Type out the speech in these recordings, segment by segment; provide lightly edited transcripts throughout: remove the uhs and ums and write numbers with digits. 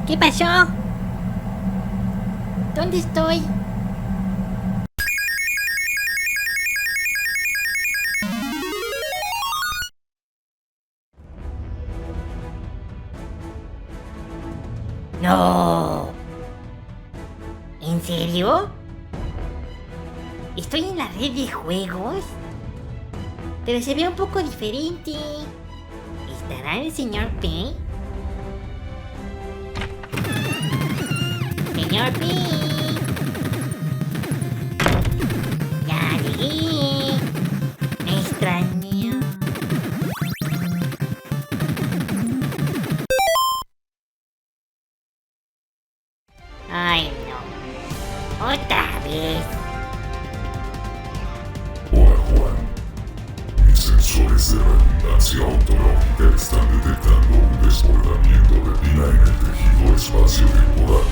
¿Qué pasó? ¿Dónde estoy? No. ¿En serio? ¿Estoy en la red de juegos? Pero se ve un poco diferente. ¿Estará el señor P? Señor P. Ya llegué. Me extraño. Ay, no. Otra vez. Hola Juan, mis sensores de redundancia ontológica están detectando un desbordamiento de vida en el tejido espacio-temporal.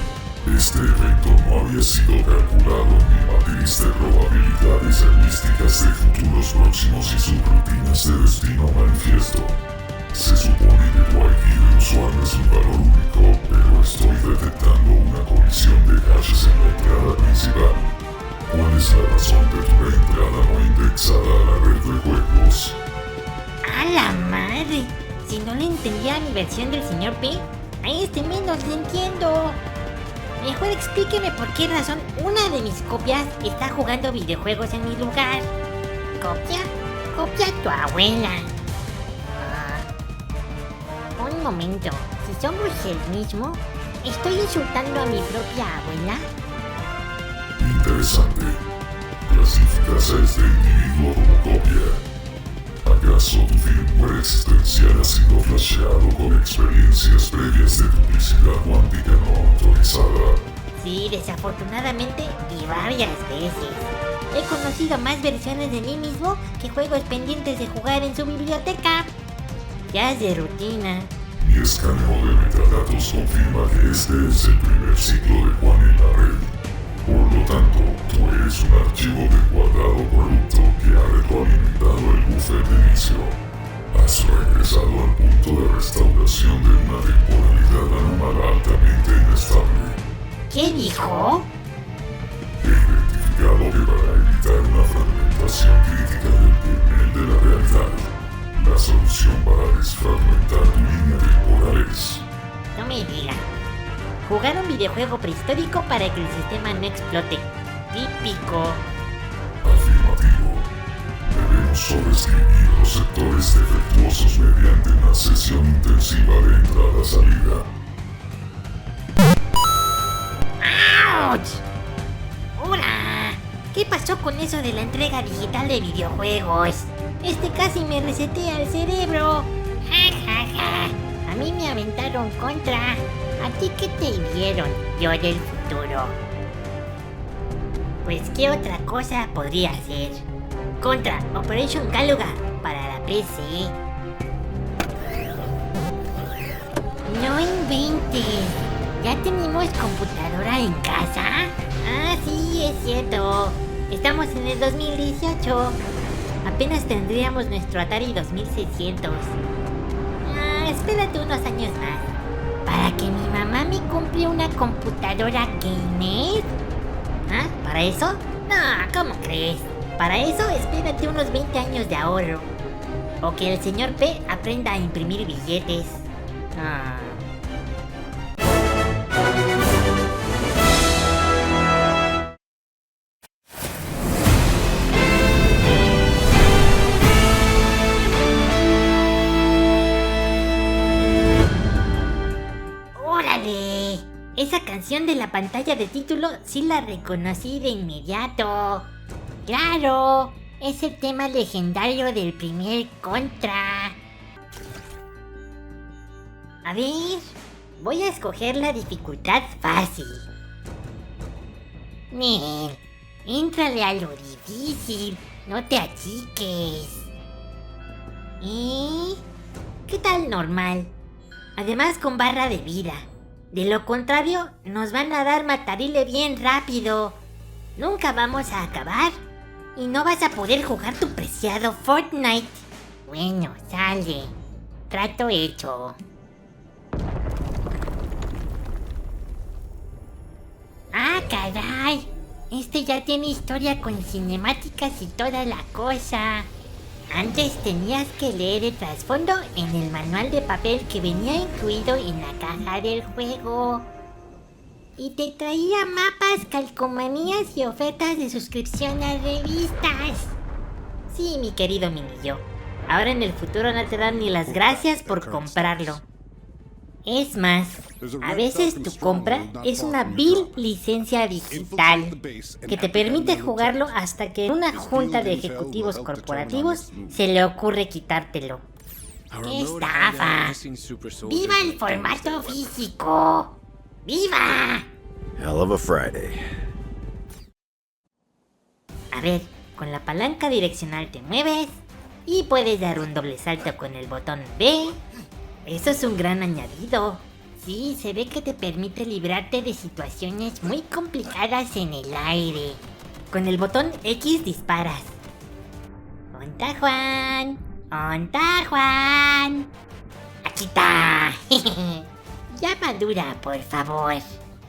Este evento no había sido calculado en mi matriz de probabilidades heurísticas de futuros próximos y subrutinas de destino manifiesto. Se supone que tu ID de usuario es un valor único, pero estoy detectando una colisión de hashes en la entrada principal. ¿Cuál es la razón de tu reentrada no indexada a la red de juegos? ¡A la madre! Si no le entendía a mi versión del señor P, a este menos le entiendo. Mejor explíqueme por qué razón una de mis copias está jugando videojuegos en mi lugar. ¿Copia? Copia a tu abuela. Un momento, si somos el mismo, ¿estoy insultando a mi propia abuela? Interesante. Clasificas a este individuo como copia. ¿Acaso tu firmware existencial ha sido flasheado con experiencias previas de duplicidad cuántica no autorizada? Sí, desafortunadamente, y varias veces. He conocido más versiones de mí mismo que juegos pendientes de jugar en su biblioteca. Ya es de rutina. Mi escaneo de metadatos confirma que este es el primer ciclo de Juan en la red. Por lo tanto, tú eres un archivo de cuadrado corrupto que ha retroalimentado el buffer de inicio. Has regresado al punto de restauración de una temporalidad anómala altamente inestable. ¿Qué dijo? He identificado que para evitar una fragmentación crítica del kernel de la realidad, la solución para desfragmentar tu línea temporal es... No me diga. Jugar un videojuego prehistórico para que el sistema no explote. Típico. Afirmativo. Debemos sobreescribir los sectores defectuosos mediante una sesión intensiva de entrada-salida. ¡Auch! ¡Hola! ¿Qué pasó con eso de la entrega digital de videojuegos? Casi me resetea el cerebro. ¡Ja, ja, ja! A mí me aventaron contra. ¿A ti qué te dieron? Yo del futuro. Pues qué otra cosa podría ser. Contra Operation Galuga para la PC. No inventes. ¿Ya tenemos computadora en casa? Ah, sí, es cierto. Estamos en el 2018. Apenas tendríamos nuestro Atari 2600. Espérate unos años más. ¿Para que mi mamá me compre una computadora gamer? ¿Ah? ¿Para eso? No, ¿cómo crees? Para eso espérate unos 20 años de ahorro. O que el señor P aprenda a imprimir billetes. Ah. ¡Órale! Esa canción de la pantalla de título sí la reconocí de inmediato. ¡Claro! Es el tema legendario del primer Contra. A ver, voy a escoger la dificultad fácil. Nel, éntrale a lo difícil, no te achiques. ¿Y qué tal normal? Además con barra de vida. De lo contrario, nos van a dar matarile bien rápido. Nunca vamos a acabar. Y no vas a poder jugar tu preciado Fortnite. Bueno, sale. Trato hecho. Ah, caray. Este ya tiene historia con cinemáticas y toda la cosa. Antes tenías que leer el trasfondo en el manual de papel que venía incluido en la caja del juego. Y te traía mapas, calcomanías y ofertas de suscripción a revistas. Sí, mi querido minillo. Ahora en el futuro no te dan ni las gracias por comprarlo. Es más, a veces tu compra es una vil licencia digital que te permite jugarlo hasta que en una junta de ejecutivos corporativos se le ocurre quitártelo. ¡Qué estafa! ¡Viva el formato físico! ¡Viva! Hell of a Friday. A ver, con la palanca direccional te mueves y puedes dar un doble salto con el botón B. Eso es un gran añadido. Sí, se ve que te permite librarte de situaciones muy complicadas en el aire. Con el botón X disparas. ¡Onta Juan! ¡Onta Juan! ¡Aquí está! Ya madura, por favor.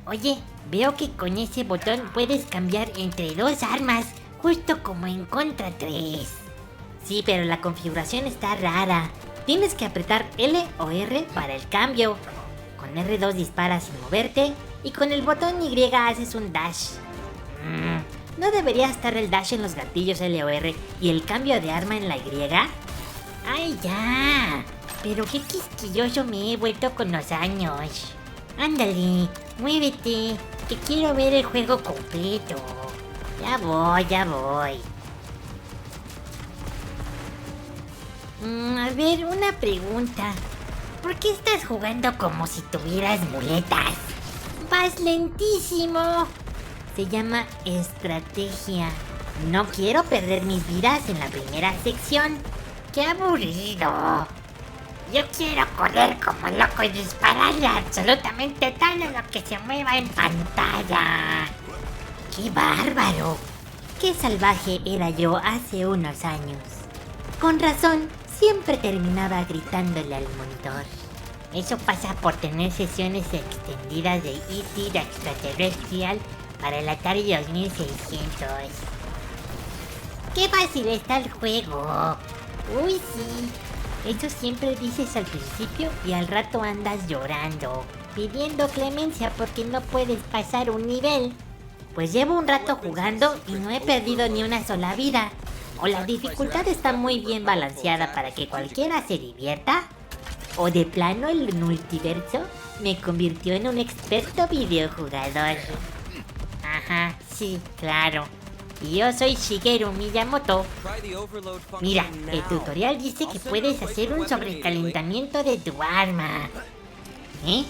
Oye, veo que con ese botón puedes cambiar entre dos armas, justo como en Contra 3. Sí, pero la configuración está rara. Tienes que apretar L o R para el cambio. Con R2 disparas sin moverte y con el botón Y haces un dash. ¿No debería estar el dash en los gatillos L o R y el cambio de arma en la Y? ¡Ay, ya! Pero qué quisquilloso me he vuelto con los años. Ándale, muévete, que quiero ver el juego completo. Ya voy. A ver, una pregunta. ¿Por qué estás jugando como si tuvieras muletas? ¡Vas lentísimo! Se llama estrategia. No quiero perder mis vidas en la primera sección. ¡Qué aburrido! Yo quiero correr como loco y dispararle absolutamente todo lo que se mueva en pantalla. ¡Qué bárbaro! ¡Qué salvaje era yo hace unos años! Con razón, siempre terminaba gritándole al monitor. Eso pasa por tener sesiones extendidas de E.T. de Extraterrestrial para el Atari 2600. ¡Qué fácil está el juego! ¡Uy, sí! Eso siempre dices al principio y al rato andas llorando, pidiendo clemencia porque no puedes pasar un nivel. Pues llevo un rato jugando y no he perdido ni una sola vida. O la dificultad está muy bien balanceada para que cualquiera se divierta, o de plano el multiverso me convirtió en un experto videojugador. Ajá, sí, claro. Y yo soy Shigeru Miyamoto. Mira, el tutorial dice que puedes hacer un sobrecalentamiento de tu arma. ¿Eh?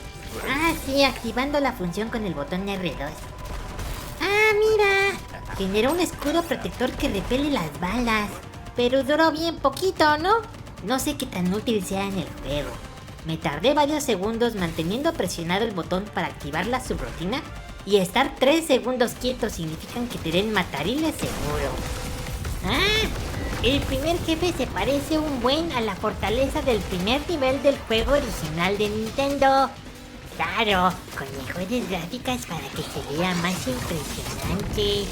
Ah, sí, activando la función con el botón R2. ¡Ah, mira! Generó un escudo protector que repele las balas. Pero duró bien poquito, ¿no? No sé qué tan útil sea en el juego. Me tardé varios segundos manteniendo presionado el botón para activar la subrutina. Y estar 3 segundos quietos significan que te den matariles seguro. ¡Ah! El primer jefe se parece un buen a la fortaleza del primer nivel del juego original de Nintendo. Claro, con mejores gráficas para que se vea más impresionante.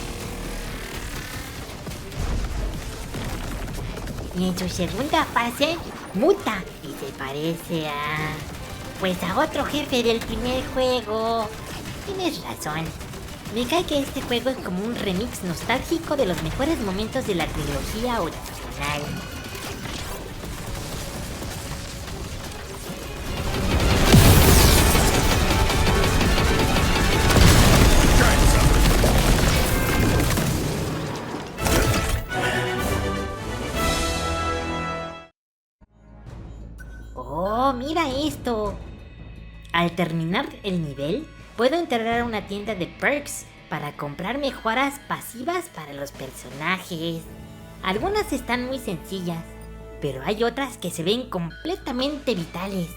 Y en su segunda fase, muta y se parece a otro jefe del primer juego. Tienes razón. Me cae que este juego es como un remix nostálgico de los mejores momentos de la trilogía original. ¡Oh, mira esto! Al terminar el nivel, puedo entrar a una tienda de perks para comprar mejoras pasivas para los personajes. Algunas están muy sencillas, pero hay otras que se ven completamente vitales.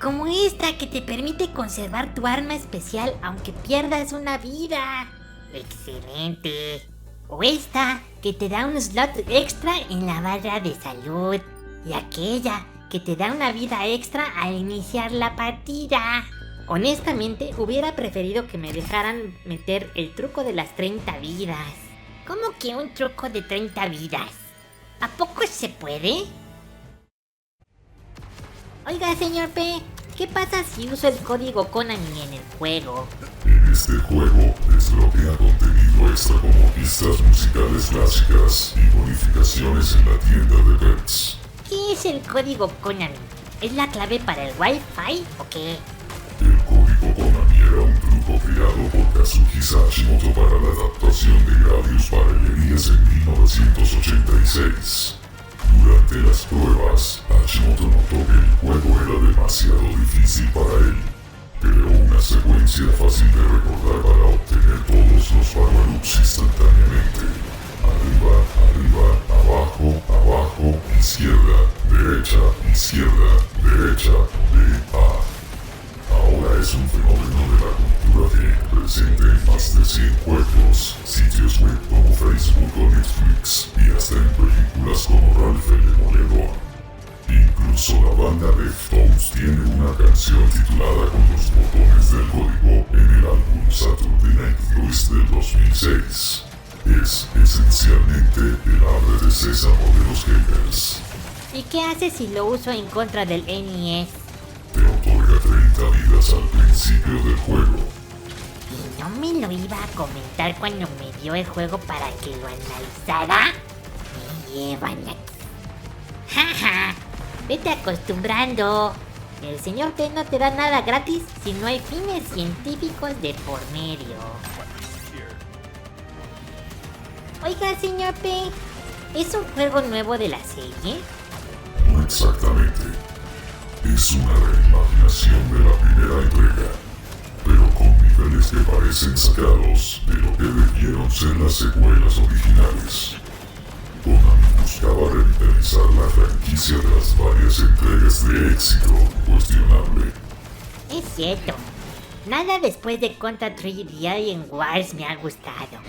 Como esta que te permite conservar tu arma especial aunque pierdas una vida. ¡Excelente! O esta que te da un slot extra en la barra de salud. Y aquella que te da una vida extra al iniciar la partida. Honestamente, hubiera preferido que me dejaran meter el truco de las 30 vidas. ¿Cómo que un truco de 30 vidas? ¿A poco se puede? Oiga, señor P, ¿qué pasa si uso el código Konami en el juego? En este juego desbloquea contenido extra como pistas musicales clásicas y bonificaciones en la tienda de pets. ¿Qué es el código Konami? ¿Es la clave para el Wi-Fi o qué? El código Konami era un truco creado por Kazuki Hashimoto para la adaptación de Gradius Parallelias en 1986. Durante las pruebas, Hashimoto notó que el juego era demasiado difícil para él. Creó una secuencia fácil de recordar para obtener todos los power-ups instantáneamente. Arriba, arriba, abajo, abajo, izquierda, derecha, derecha, B, A. Ahora es un fenómeno de la cultura geek presente en más de 100 juegos, sitios web como Facebook o Netflix y hasta en películas como Ralph el Demoledor. Incluso la banda Deftones tiene una canción titulada con los botones del código en el álbum Saturday Night Blues del 2006. Es esencialmente el ave de sésamo de los haters. ¿Y qué hace si lo uso en contra del NES? Te otorga 30 vidas al principio del juego. ¿Y no me lo iba a comentar cuando me dio el juego para que lo analizara? Me llevan aquí. ¡Jaja! Vete acostumbrando. El señor P no te da nada gratis si no hay fines científicos de por medio. Oiga, señor P, ¿es un juego nuevo de la serie? No exactamente. Es una reimaginación de la primera entrega, pero con niveles que parecen sacados de lo que debieron ser las secuelas originales. Konami buscaba revitalizar la franquicia tras varias entregas de éxito cuestionable. Es cierto. Nada después de Contra 3D Alien Wars me ha gustado.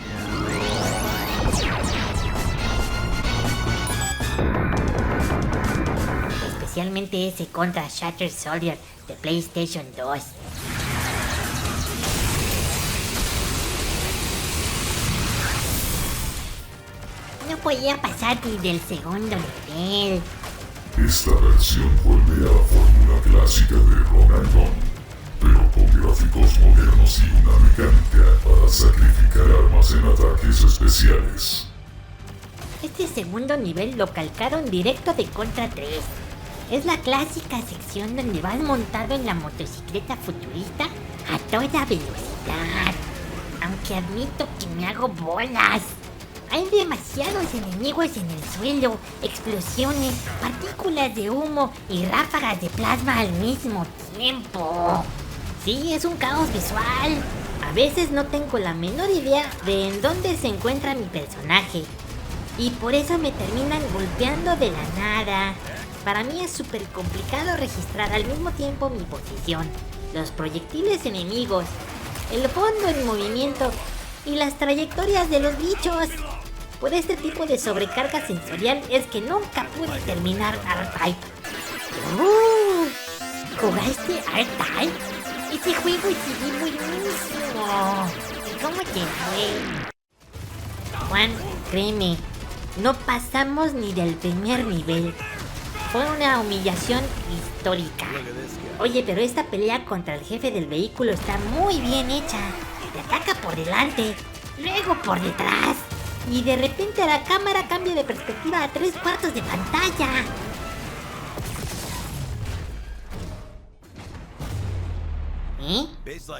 Especialmente ese Contra Shattered Soldier de PlayStation 2. No podía pasar ni del segundo nivel. Esta versión vuelve a la fórmula clásica de Run and Gun, pero con gráficos modernos y una mecánica para sacrificar armas en ataques especiales. Este segundo nivel lo calcaron directo de Contra 3. Es la clásica sección donde vas montado en la motocicleta futurista a toda velocidad. Aunque admito que me hago bolas. Hay demasiados enemigos en el suelo, explosiones, partículas de humo y ráfagas de plasma al mismo tiempo. Sí, es un caos visual. A veces no tengo la menor idea de en dónde se encuentra mi personaje. Y por eso me terminan golpeando de la nada. Para mí es súper complicado registrar al mismo tiempo mi posición, los proyectiles enemigos, el fondo en movimiento y las trayectorias de los bichos. Por este tipo de sobrecarga sensorial es que nunca pude terminar R-Type. ¿Jugaste R-Type? Ese juego es buenísimo. ¿Cómo te fue? Juan, créeme, no pasamos ni del primer nivel. Fue una humillación histórica. Oye, pero esta pelea contra el jefe del vehículo está muy bien hecha. Te ataca por delante, luego por detrás. Y de repente la cámara cambia de perspectiva a 3/4 de pantalla. ¿Eh?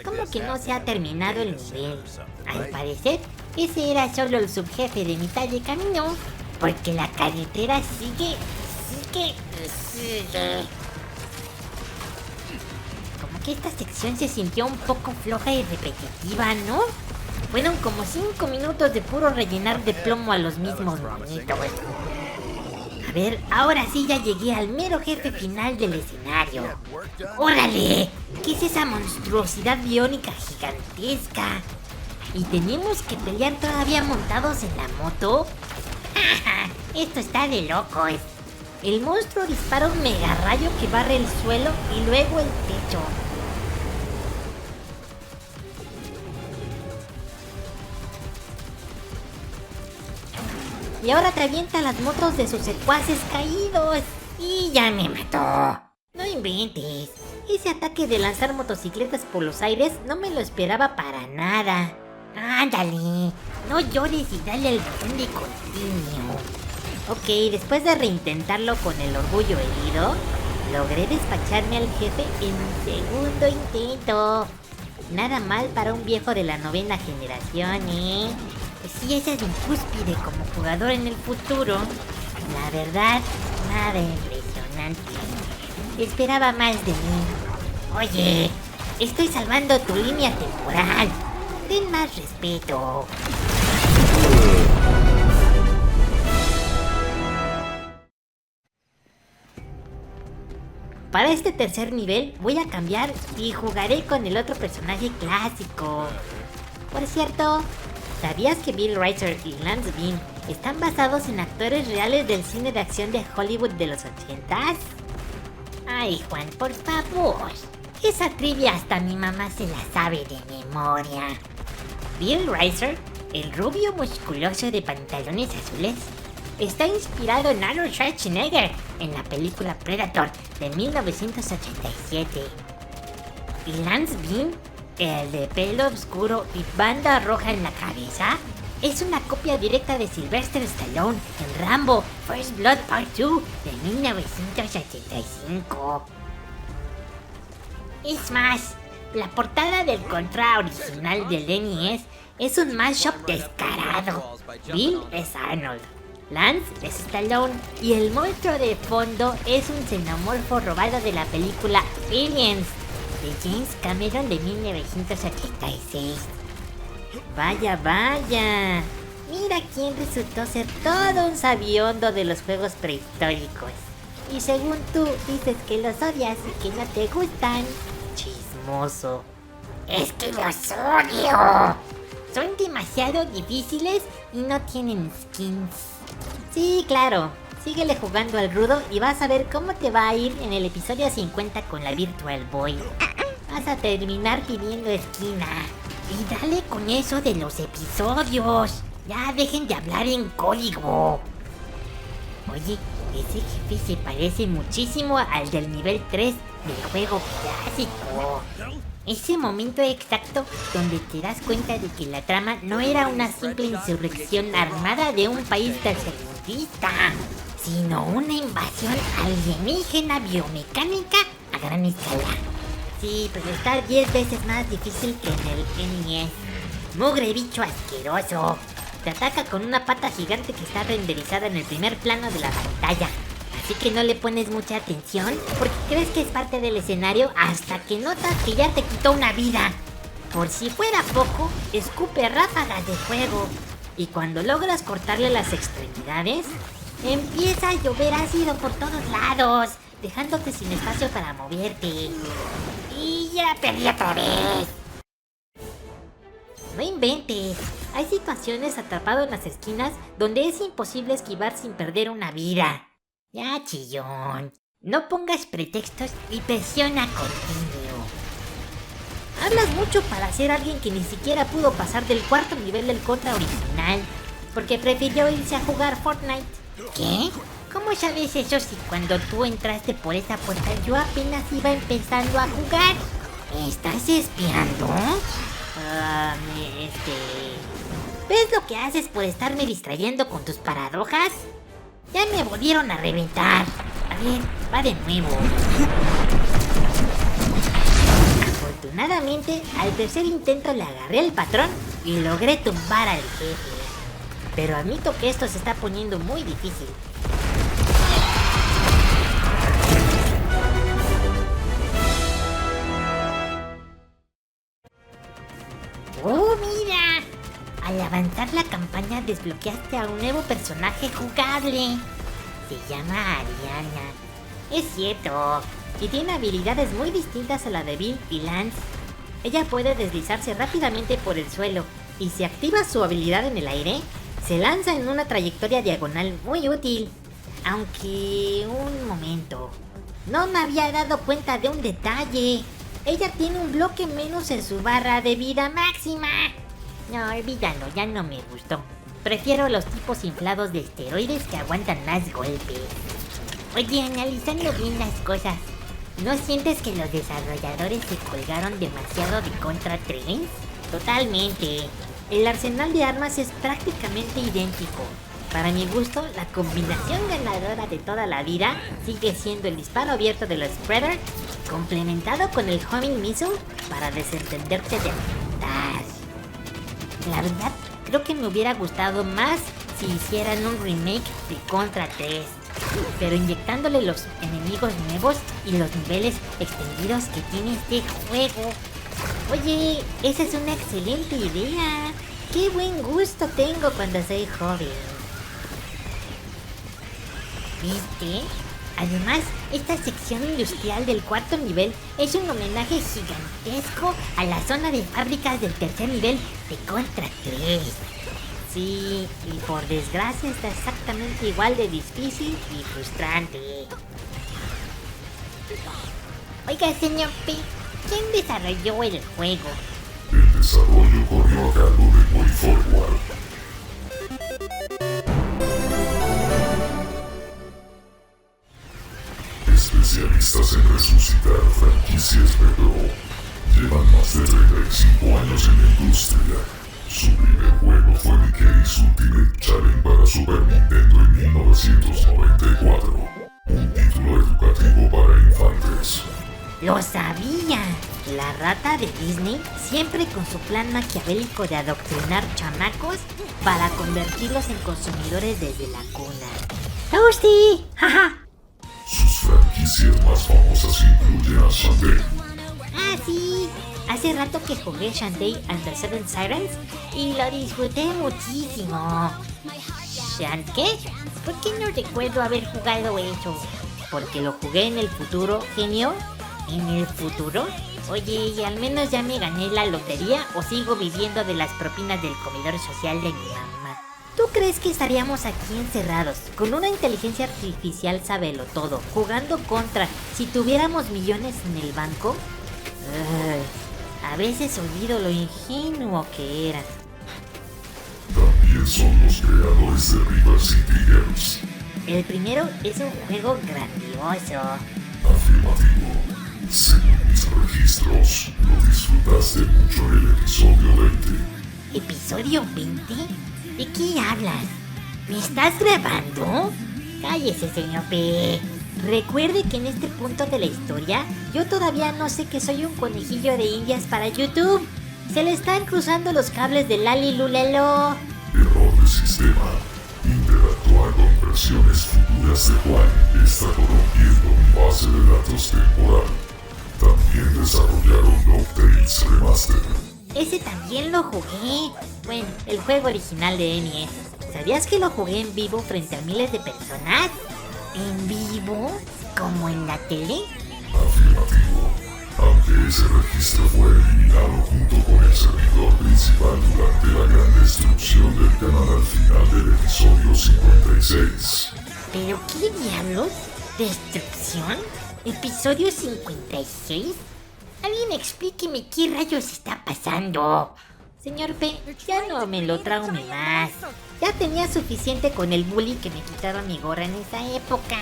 ¿Cómo que no se ha terminado el nivel? Al parecer, ese era solo el subjefe de mitad de camino. Porque la carretera sigue. Como que esta sección se sintió un poco floja y repetitiva, ¿no? Fueron como 5 minutos de puro rellenar de plomo a los mismos monitos. A ver, ahora sí ya llegué al mero jefe final del escenario. ¡Órale! ¿Qué es esa monstruosidad biónica gigantesca? ¿Y tenemos que pelear todavía montados en la moto? Esto está de locos. El monstruo dispara un mega rayo que barre el suelo y luego el techo. y ahora te avienta las motos de sus secuaces caídos. Y ya me mató. No inventes. Ese ataque de lanzar motocicletas por los aires no me lo esperaba para nada. Ándale, no llores y dale al botón de continuo. Ok, después de reintentarlo con el orgullo herido, logré despacharme al jefe en un segundo intento. Nada mal para un viejo de la 9ª generación, ¿eh? Pues sí, esa es mi cúspide como jugador en el futuro. La verdad, nada impresionante. Esperaba más de mí. Oye, estoy salvando tu línea temporal. Ten más respeto. Para este tercer nivel voy a cambiar y jugaré con el otro personaje clásico. Por cierto, ¿sabías que Bill Rizer y Lance Bean están basados en actores reales del cine de acción de Hollywood de los 80s? Ay, Juan, por favor. Esa trivia hasta mi mamá se la sabe de memoria. Bill Rizer, el rubio musculoso de pantalones azules, está inspirado en Arnold Schwarzenegger en la película Predator de 1987. Y Lance Bean, el de pelo oscuro y banda roja en la cabeza, es una copia directa de Sylvester Stallone en Rambo First Blood Part 2 de 1985. Es más, la portada del contra original del NES es un mashup descarado. Bill es Arnold, Lance es Stallone y el monstruo de fondo es un xenomorfo robado de la película Aliens de James Cameron de 1986. Vaya, vaya. Mira quién resultó ser todo un sabiondo de los juegos prehistóricos. Y según tú dices que los odias y que no te gustan. Chismoso. Es que los odio. Son demasiado difíciles y no tienen skins. Sí, claro. Síguele jugando al rudo y vas a ver cómo te va a ir en el episodio 50 con la Virtual Boy. Vas a terminar pidiendo esquina. Y dale con eso de los episodios. Ya dejen de hablar en código. Oye, ese jefe se parece muchísimo al del nivel 3 del juego clásico. Ese momento exacto donde te das cuenta de que la trama no era una simple insurrección armada de un país tercermundista, sino una invasión alienígena biomecánica a gran escala. Sí, pero está 10 veces más difícil que en el NES. Mugre bicho asqueroso. Te ataca con una pata gigante que está renderizada en el primer plano de la pantalla. Así que no le pones mucha atención porque crees que es parte del escenario hasta que notas que ya te quitó una vida. Por si fuera poco, escupe ráfagas de fuego. Y cuando logras cortarle las extremidades, empieza a llover ácido por todos lados, dejándote sin espacio para moverte. Y ya perdí otra vez. No inventes. Hay situaciones atrapado en las esquinas donde es imposible esquivar sin perder una vida. Ya, chillón. No pongas pretextos y presiona continuo. Hablas mucho para ser alguien que ni siquiera pudo pasar del cuarto nivel del contra original, porque prefirió irse a jugar Fortnite. ¿Qué? ¿Cómo sabes eso si cuando tú entraste por esa puerta yo apenas iba empezando a jugar? ¿Me estás espiando? ¿Ves lo que haces por estarme distrayendo con tus paradojas? Ya me volvieron a reventar. A ver, va de nuevo. Afortunadamente, al tercer intento le agarré el patrón y logré tumbar al jefe. Pero admito que esto se está poniendo muy difícil. ¡Oh, mira! Al avanzar la campaña desbloqueaste a un nuevo personaje jugable. Se llama Ariana. Es cierto, y tiene habilidades muy distintas a la de Bill y Lance. Ella puede deslizarse rápidamente por el suelo, y si activa su habilidad en el aire, se lanza en una trayectoria diagonal muy útil. Aunque, un momento, no me había dado cuenta de un detalle. Ella tiene un bloque menos en su barra de vida máxima. No, olvídalo, ya no me gustó. Prefiero los tipos inflados de esteroides que aguantan más golpes. Oye, analizando bien las cosas, ¿no sientes que los desarrolladores se colgaron demasiado de Contra 3? Totalmente. El arsenal de armas es prácticamente idéntico. Para mi gusto, la combinación ganadora de toda la vida sigue siendo el disparo abierto de los Spreader, complementado con el Homing Missile para desentenderte de apuntar. La verdad, creo que me hubiera gustado más si hicieran un remake de Contra 3, pero inyectándole los enemigos nuevos y los niveles extendidos que tiene este juego. Oye, esa es una excelente idea. ¡Qué buen gusto tengo cuando soy joven! ¿Viste? Además, esta sección industrial del cuarto nivel es un homenaje gigantesco a la zona de fábricas del tercer nivel de Contra 3. Sí, y por desgracia está exactamente igual de difícil y frustrante. Oiga, señor P, ¿quién desarrolló el juego? El desarrollo corrió a cargo de WayForward. Especialistas en resucitar franquicias retro. Llevan más de 35 años en la industria. Su primer juego fue Mickey's Ultimate Challenge para Super Nintendo en 1994. Un título educativo para infantes. ¡Lo sabía! La rata de Disney, siempre con su plan maquiavélico de adoctrinar chamacos para convertirlos en consumidores desde la cuna. ¡Toasty! ¡Jaja! Sus franquicias más famosas incluyen a Shantae, ¡Ah, sí! Hace rato que jugué Shantae and the Seven Sirens y lo disfruté muchísimo. ¿Qué? ¿Por qué no recuerdo haber jugado eso? ¿Porque lo jugué en el futuro, genio? ¿En el futuro? Oye, ¿y al menos ya me gané la lotería o sigo viviendo de las propinas del comedor social de mi mamá? ¿Tú crees que estaríamos aquí encerrados, con una inteligencia artificial sabelotodo, jugando contra si tuviéramos millones en el banco? A veces olvido lo ingenuo que era. también son los creadores de River City Girls. El primero es un juego grandioso. Afirmativo. Según mis registros, lo disfrutaste mucho en el episodio 20. ¿Episodio 20? ¿De qué hablas? ¿Me estás grabando? Cállese, señor P. Recuerde que en este punto de la historia, yo todavía no sé que soy un conejillo de indias para YouTube. Se le están cruzando los cables de Lali Lulelo. Error de sistema. Interactuar con versiones futuras de Juan está corrompiendo mi base de datos temporal. También desarrollaron DuckTales Remastered. Ese también lo jugué. Bueno, el juego original de NES. ¿Sabías que lo jugué en vivo frente a miles de personas? ¿En vivo? ¿Como en la tele? Afirmativo. Aunque ese registro fue eliminado junto con el servidor principal durante la gran destrucción del canal al final del episodio 56. ¿Pero qué diablos? ¿Destrucción? ¿Episodio 56? Alguien explíqueme qué rayos está pasando. Señor P, ya no me lo traume más. Ya tenía suficiente con el bully que me quitaron mi gorra en esa época.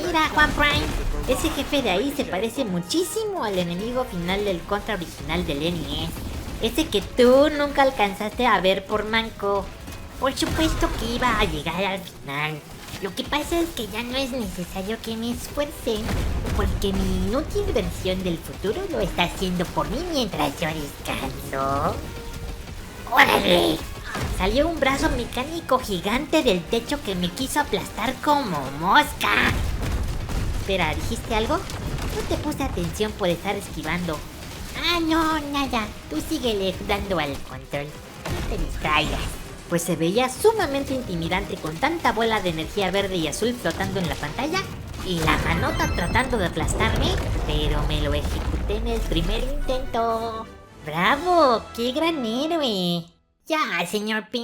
Mira, Juan Prime, ese jefe de ahí se parece muchísimo al enemigo final del Contra original del NES. Ese que tú nunca alcanzaste a ver por manco. Por supuesto que iba a llegar al final. Lo que pasa es que ya no es necesario que me esfuerce, porque mi inútil versión del futuro lo está haciendo por mí mientras yo descanso. ¡Órale! Salió un brazo mecánico gigante del techo que me quiso aplastar como mosca. Espera, ¿dijiste algo? No te puse atención por estar esquivando. Ah, no, nada. Tú síguele dando al control. No te distraigas. Pues se veía sumamente intimidante con tanta bola de energía verde y azul flotando en la pantalla y la manota tratando de aplastarme, pero me lo ejecuté en el primer intento. ¡Bravo! ¡Qué gran héroe! Ya, señor P,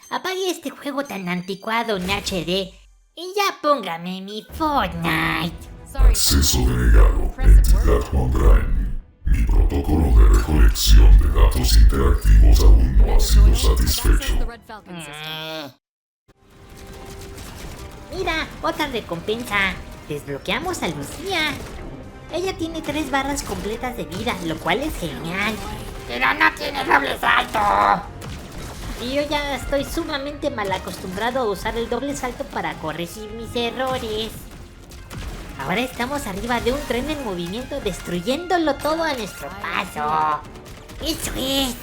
apague este juego tan anticuado en HD y ya póngame mi Fortnite. Acceso denegado. Entidad Juan Prime. Mi protocolo de recolección de datos interactivos aún no ha sido satisfecho. Mira, otra recompensa. Desbloqueamos a Lucía. Ella tiene 3 barras completas de vida, lo cual es genial. Pero no tiene doble salto. Y yo ya estoy sumamente mal acostumbrado a usar el doble salto para corregir mis errores. Ahora estamos arriba de un tren en movimiento, destruyéndolo todo a nuestro paso. Eso es.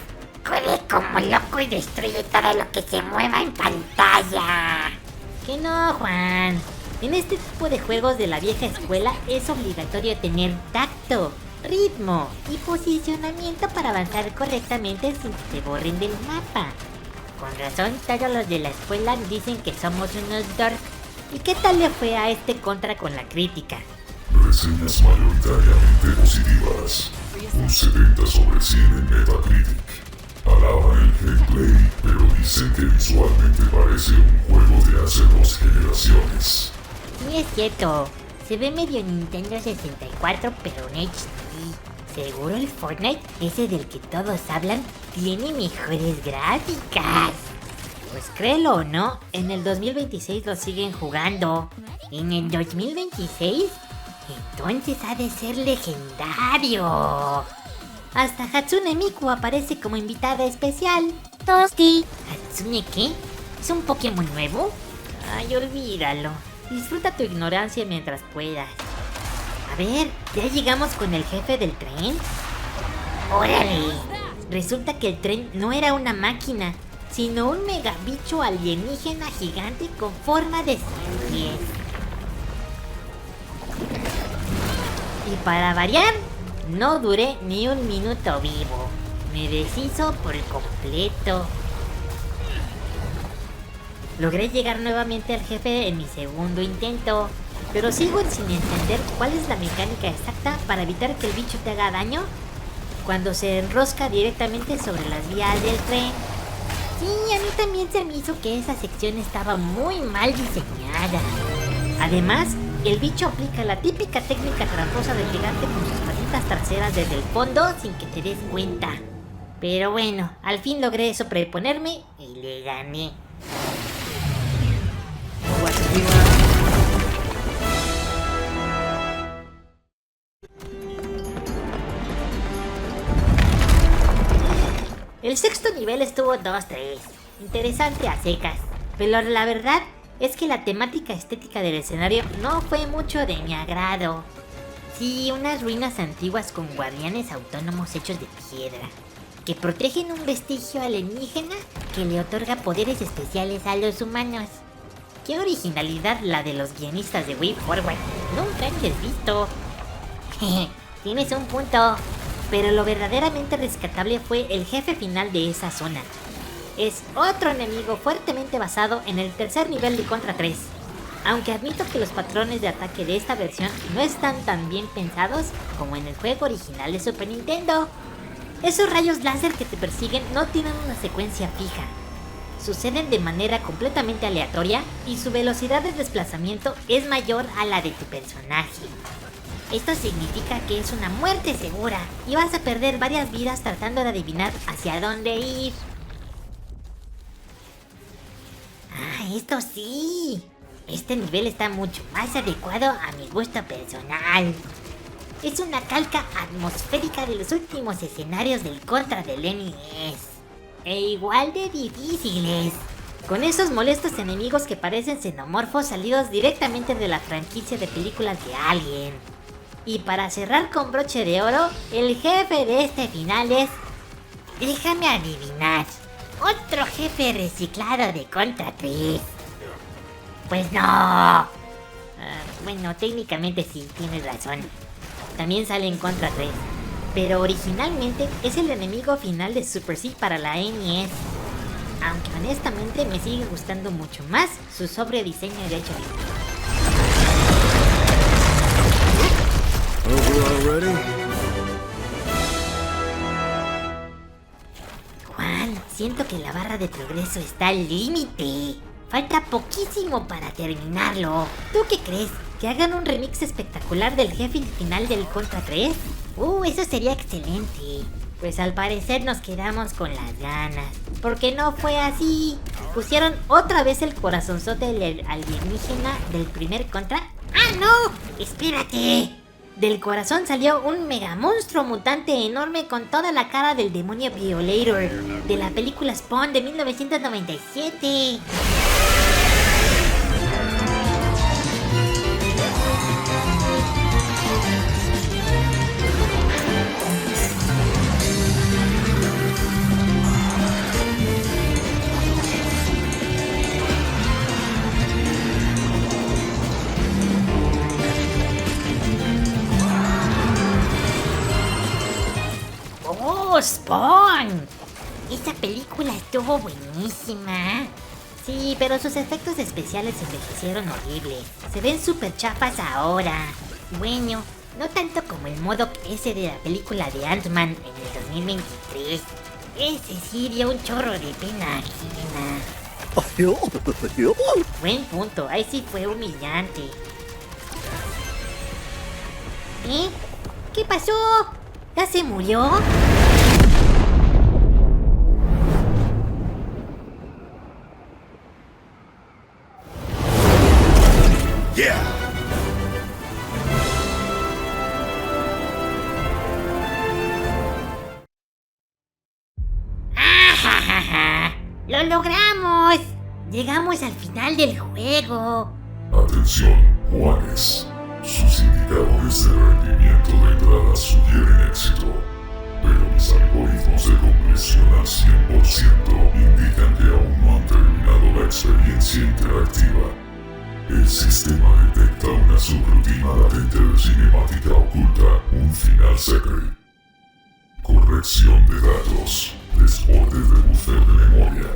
Corre como loco y destruye todo lo que se mueva en pantalla. Que no, Juan. En este tipo de juegos de la vieja escuela es obligatorio tener tacto, ritmo y posicionamiento para avanzar correctamente sin que te borren del mapa. Con razón, todos los de la escuela dicen que somos unos dorks. ¿Y qué tal le fue a este contra con la crítica? Reseñas mayoritariamente positivas. Un 70 sobre 100 en Metacritic. Alaban el gameplay, pero dicen que visualmente parece un juego de hace 2 generaciones. Sí, es cierto. Se ve medio Nintendo 64, pero en HD. Seguro el Fortnite, ese del que todos hablan, tiene mejores gráficas. Pues créelo o no, en el 2026 lo siguen jugando. ¿En el 2026? Entonces ha de ser legendario. Hasta Hatsune Miku aparece como invitada especial. Tosti. ¿Hatsune qué? ¿Es un Pokémon nuevo? Ay, olvídalo. Disfruta tu ignorancia mientras puedas. A ver, ¿ya llegamos con el jefe del tren? ¡Órale! Resulta que el tren no era una máquina, sino un megabicho alienígena gigante con forma de 100 pies. Y para variar, no duré ni un minuto vivo. Me deshizo por completo. Logré llegar nuevamente al jefe en mi segundo intento, pero sigo sin entender cuál es la mecánica exacta para evitar que el bicho te haga daño cuando se enrosca directamente sobre las vías del tren. Sí, a mí también se me hizo que esa sección estaba muy mal diseñada. Además, el bicho aplica la típica técnica tramposa del gigante con sus patitas traseras desde el fondo sin que te des cuenta. Pero bueno, al fin logré sobreponerme y le gané. El sexto nivel estuvo 2-3, interesante a secas, pero la verdad es que la temática estética del escenario no fue mucho de mi agrado. Sí, unas ruinas antiguas con guardianes autónomos hechos de piedra, que protegen un vestigio alienígena que le otorga poderes especiales a los humanos. ¡Qué originalidad la de los guionistas de WayForward! Nunca antes visto. Tienes un punto. Pero lo verdaderamente rescatable fue el jefe final de esa zona. Es otro enemigo fuertemente basado en el tercer nivel de Contra 3. Aunque admito que los patrones de ataque de esta versión no están tan bien pensados como en el juego original de Super Nintendo. Esos rayos láser que te persiguen no tienen una secuencia fija. Suceden de manera completamente aleatoria y su velocidad de desplazamiento es mayor a la de tu personaje. Esto significa que es una muerte segura y vas a perder varias vidas tratando de adivinar hacia dónde ir. Ah, esto sí. Este nivel está mucho más adecuado a mi gusto personal. Es una calca atmosférica de los últimos escenarios del Contra del NES. E igual de difíciles. Con esos molestos enemigos que parecen xenomorfos salidos directamente de la franquicia de películas de Alien. Y para cerrar con broche de oro, el jefe de este final es... Déjame adivinar. Otro jefe reciclado de Contra 3. Pues no. Bueno, técnicamente sí, tienes razón. También sale en Contra 3. Pero originalmente es el enemigo final de Super C para la NES. Aunque honestamente me sigue gustando mucho más su sobrio diseño de hecho. Juan, siento que la barra de progreso está al límite. Falta poquísimo para terminarlo. ¿Tú qué crees? ¿Que hagan un remix espectacular del jefe final del Contra 3? Eso sería excelente. Pues al parecer nos quedamos con las ganas. Porque no fue así. Pusieron otra vez el corazonzote del alienígena del primer Contra. ¡Ah, no! ¡Espérate! Del corazón salió un mega monstruo mutante enorme con toda la cara del demonio Violator de la película Spawn de 1997. ¡Oh, Spawn! Esa película estuvo buenísima. Sí, pero sus efectos especiales envejecieron horrible. Se ven súper chafas ahora. Bueno, no tanto como el modo ese de la película de Ant-Man en el 2023. Ese sí dio un chorro de pena ajena. Buen punto, ahí sí fue humillante. ¿Eh? ¿Qué pasó? ¿Ya se murió? Yeah! ¡Ajajaja! ¡Lo logramos! Llegamos al final del juego. Atención, Juanes. Sus indicadores de rendimiento de entrada sugieren éxito, pero mis algoritmos de compresión al 100% indican que aún no han terminado la experiencia interactiva. El sistema detecta una subrutina latente de cinemática oculta, un final secret. Corrección de datos, desborde de buffer de memoria.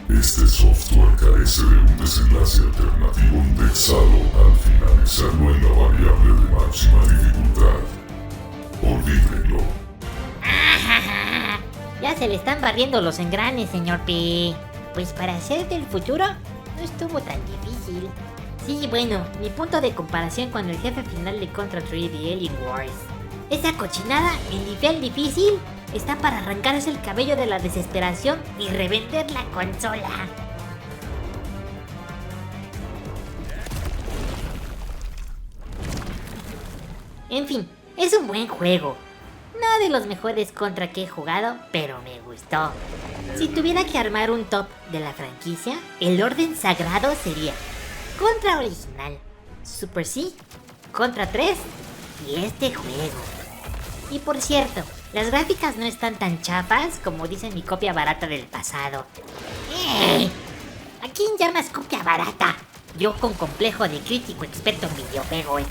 Este software carece de un desenlace alternativo indexado al finalizarlo en la variable de máxima dificultad. Olvídenlo. ¡Ajaja! Ya se le están barriendo los engranes, señor P. Pues para ser del futuro, no estuvo tan difícil. Sí, bueno, mi punto de comparación con el jefe final de Contra 3 de Alien Wars. Esa cochinada en nivel difícil está para arrancarse el cabello de la desesperación y revender la consola. En fin, es un buen juego. No de los mejores Contra que he jugado, pero me gustó. Si tuviera que armar un top de la franquicia, el orden sagrado sería Contra original, Super C, Contra 3 y este juego. Y por cierto, las gráficas no están tan chafas como dice mi copia barata del pasado. ¿A quién llamas copia barata? Yo con complejo de crítico experto en videojuegos.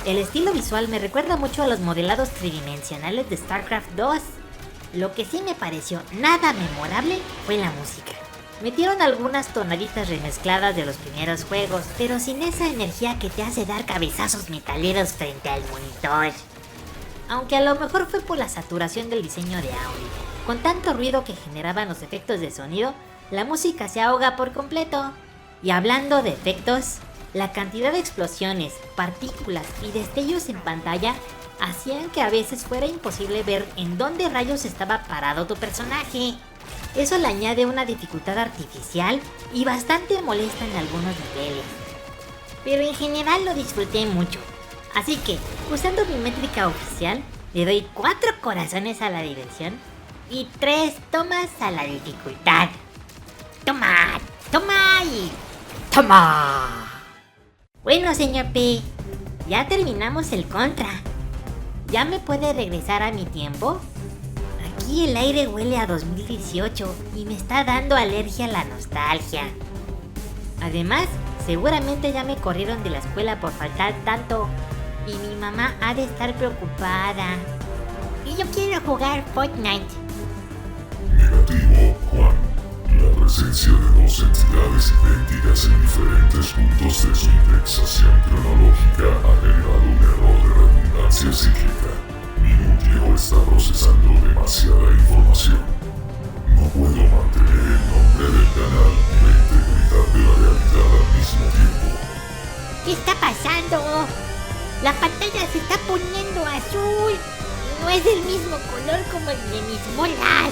El estilo visual me recuerda mucho a los modelados tridimensionales de StarCraft 2. Lo que sí me pareció nada memorable fue la música. Metieron algunas tonaditas remezcladas de los primeros juegos, pero sin esa energía que te hace dar cabezazos metaleros frente al monitor. Aunque a lo mejor fue por la saturación del diseño de audio. Con tanto ruido que generaban los efectos de sonido, la música se ahoga por completo. Y hablando de efectos, la cantidad de explosiones, partículas y destellos en pantalla hacían que a veces fuera imposible ver en dónde rayos estaba parado tu personaje. Eso le añade una dificultad artificial y bastante molesta en algunos niveles. Pero en general lo disfruté mucho. Así que, usando mi métrica oficial, le doy 4 corazones a la diversión y 3 tomas a la dificultad. ¡Toma! ¡Toma y toma! Bueno, señor P, ya terminamos el Contra. ¿Ya me puede regresar a mi tiempo? Aquí el aire huele a 2018 y me está dando alergia a la nostalgia. Además, seguramente ya me corrieron de la escuela por faltar tanto y mi mamá ha de estar preocupada. Y yo quiero jugar Fortnite. Negativo, Juan. La presencia de dos entidades idénticas en diferentes puntos de su indexación cronológica ha generado un error de redundancia cíclica. Mi núcleo está procesando demasiada información. No puedo mantener el nombre del canal y la integridad de la realidad al mismo tiempo. ¿Qué está pasando? La pantalla se está poniendo azul. no es del mismo color como el de mis bolas.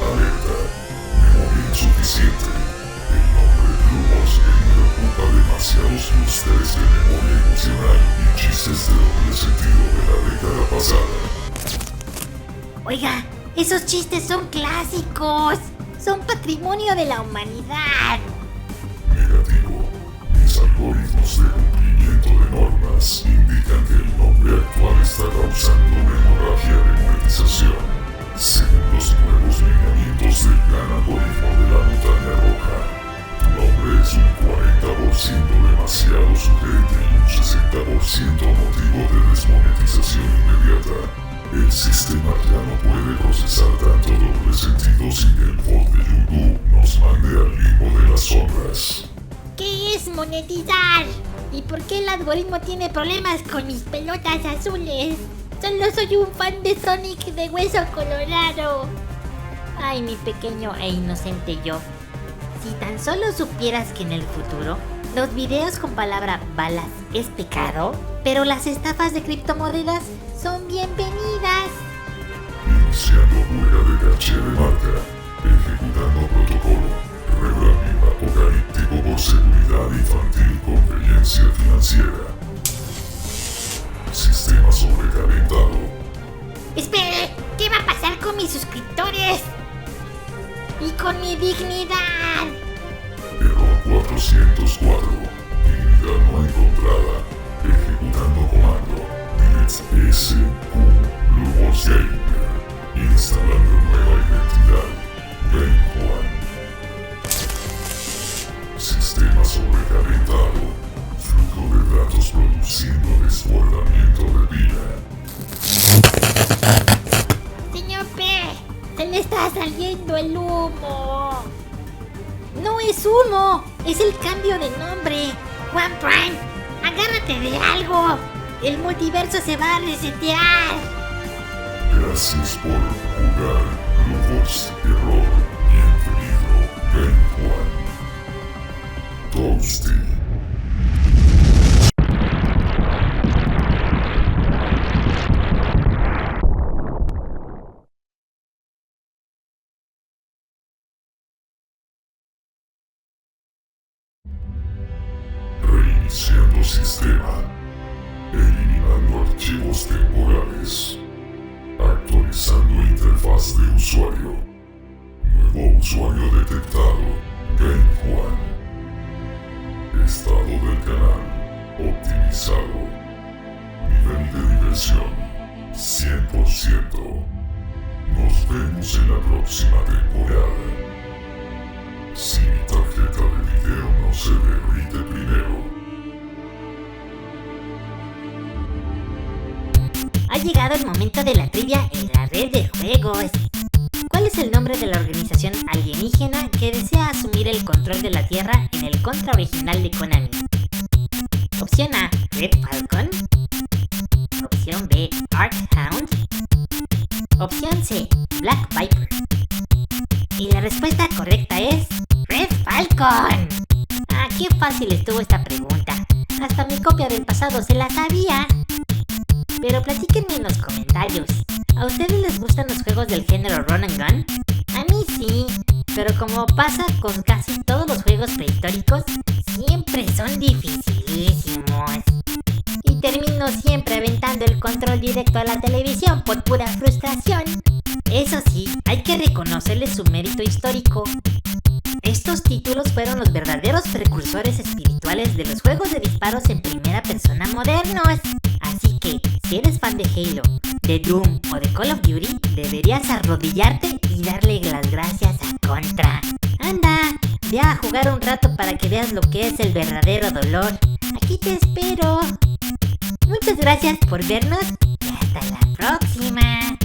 Alerta. Memoria insuficiente. El nombre Blue Balls Gamer ocupa demasiados clústeres de memoria emocional y chistes de doble sentido de la década pasada. Oiga, esos chistes son clásicos. Son patrimonio de la humanidad. Negativo. Mis algoritmos de cumplimiento de normas indican que el nombre actual está causando una hemorragia de monetización, según los nuevos lineamientos del gran algoritmo de la montaña roja. Tu nombre es un 40% demasiado sugerente y un 60% motivo de desmonetización inmediata. El sistema ya no puede procesar tanto doble sentido sin que el bot de YouTube nos mande al limbo de las sombras. ¿Qué es monetizar? ¿Y por qué el algoritmo tiene problemas con mis pelotas azules? Solo soy un fan de Sonic de hueso colorado. Ay, mi pequeño e inocente yo. Si tan solo supieras que en el futuro los videos con palabra balas es pecado, pero las estafas de criptomonedas son bienvenidas. Iniciando huelga de caché de marca, ejecutando protocolo, rebranding apocalíptico por seguridad infantil conveniencia financiera. Sistema sobrecalentado. Espere, ¿qué va a pasar con mis suscriptores? Y con mi dignidad. Error 404. Dignidad no encontrada. Ejecutando comando. Delete SQ Blue Balls Gamer. Instalando nueva identidad. Game One. Sistema sobrecalentado. Flujo de datos produciendo desbordamiento de pila. Señor P, se le está saliendo el humo. No es humo, es el cambio de nombre. One Prime, agárrate de algo. El multiverso se va a resetear. Gracias por jugar Blue Balls Error. Bienvenido Game One. Toasty. Reiniciando sistema. Eliminando archivos temporales. Actualizando interfaz de usuario. Nuevo usuario detectado. Game One. Estado del canal. Optimizado. Nivel de diversión. 100%. Nos vemos en la próxima temporada. Si mi tarjeta de video no se derrite primero. Ha llegado el momento de la trivia en la red de juegos. ¿Cuál es el nombre de la organización alienígena que desea asumir el control de la Tierra en el Contra original de Konami? Opción A, Red Falcon. Opción B, Archound. Opción C, Black Viper. Y la respuesta correcta es Red Falcon. Ah, qué fácil estuvo esta pregunta. Hasta mi copia del pasado se la sabía. Pero platíquenme en los comentarios. ¿A ustedes les gustan los juegos del género Run and Gun? A mí sí, pero como pasa con casi todos los juegos prehistóricos, siempre son dificilísimos. Y termino siempre aventando el control directo a la televisión por pura frustración. Eso sí, hay que reconocerles su mérito histórico. Estos títulos fueron los verdaderos precursores espirituales de los juegos de disparos en primera persona modernos. Así que, si eres fan de Halo, de Doom o de Call of Duty, deberías arrodillarte y darle las gracias a Contra. Anda, ve a jugar un rato para que veas lo que es el verdadero dolor. Aquí te espero. Muchas gracias por vernos y hasta la próxima.